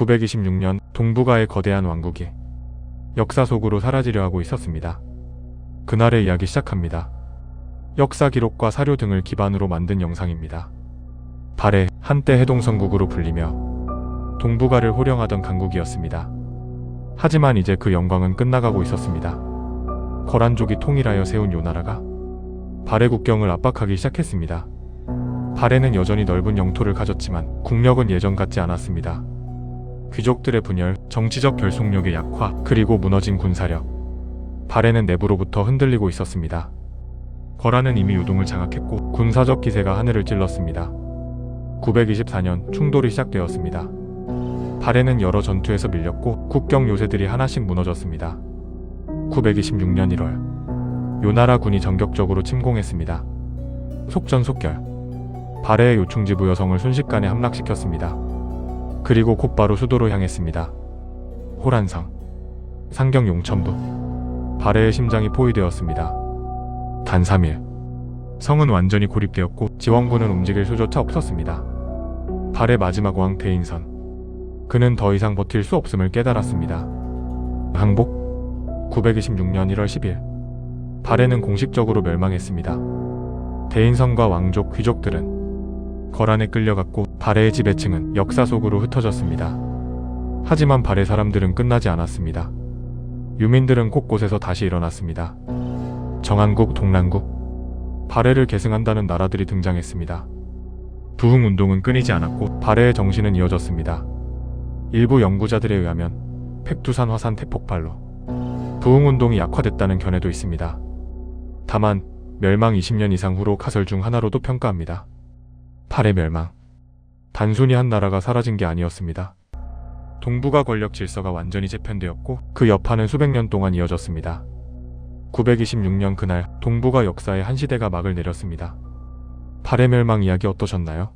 926년 동북아의 거대한 왕국이 역사 속으로 사라지려 하고 있었습니다. 그날의 이야기 시작합니다. 역사 기록과 사료 등을 기반으로 만든 영상입니다. 발해 한때 해동성국으로 불리며 동북아를 호령하던 강국이었습니다. 하지만 이제 그 영광은 끝나가고 있었습니다. 거란족이 통일하여 세운 요나라가 발해 국경을 압박하기 시작했습니다. 발해는 여전히 넓은 영토를 가졌지만 국력은 예전 같지 않았습니다. 귀족들의 분열, 정치적 결속력의 약화, 그리고 무너진 군사력. 발해는 내부로부터 흔들리고 있었습니다. 거란은 이미 요동을 장악했고 군사적 기세가 하늘을 찔렀습니다. 924년 충돌이 시작되었습니다. 발해는 여러 전투에서 밀렸고 국경 요새들이 하나씩 무너졌습니다. 926년 1월 요나라 군이 전격적으로 침공했습니다. 속전속결. 발해의 요충지부 여성을 순식간에 함락시켰습니다. 그리고 곧바로 수도로 향했습니다. 호란성, 상경 용천부. 발해의 심장이 포위되었습니다. 단 3일. 성은 완전히 고립되었고 지원군은 움직일 수조차 없었습니다. 발해 마지막 왕 대인선. 그는 더 이상 버틸 수 없음을 깨달았습니다. 항복. 926년 1월 10일. 발해는 공식적으로 멸망했습니다. 대인선과 왕족, 귀족들은 거란에 끌려갔고 발해의 지배층은 역사 속으로 흩어졌습니다. 하지만 발해 사람들은 끝나지 않았습니다. 유민들은 곳곳에서 다시 일어났습니다. 정한국, 동란국. 발해를 계승한다는 나라들이 등장했습니다. 부흥운동은 끊이지 않았고 발해의 정신은 이어졌습니다. 일부 연구자들에 의하면 팩두산 화산 대폭발로 부흥운동이 약화됐다는 견해도 있습니다. 다만 멸망 20년 이상 후로 가설 중 하나로도 평가합니다. 발해 멸망. 단순히 한 나라가 사라진 게 아니었습니다. 동북아 권력 질서가 완전히 재편되었고 그 여파는 수백 년 동안 이어졌습니다. 926년 그날 동북아 역사의 한 시대가 막을 내렸습니다. 발해 멸망 이야기 어떠셨나요?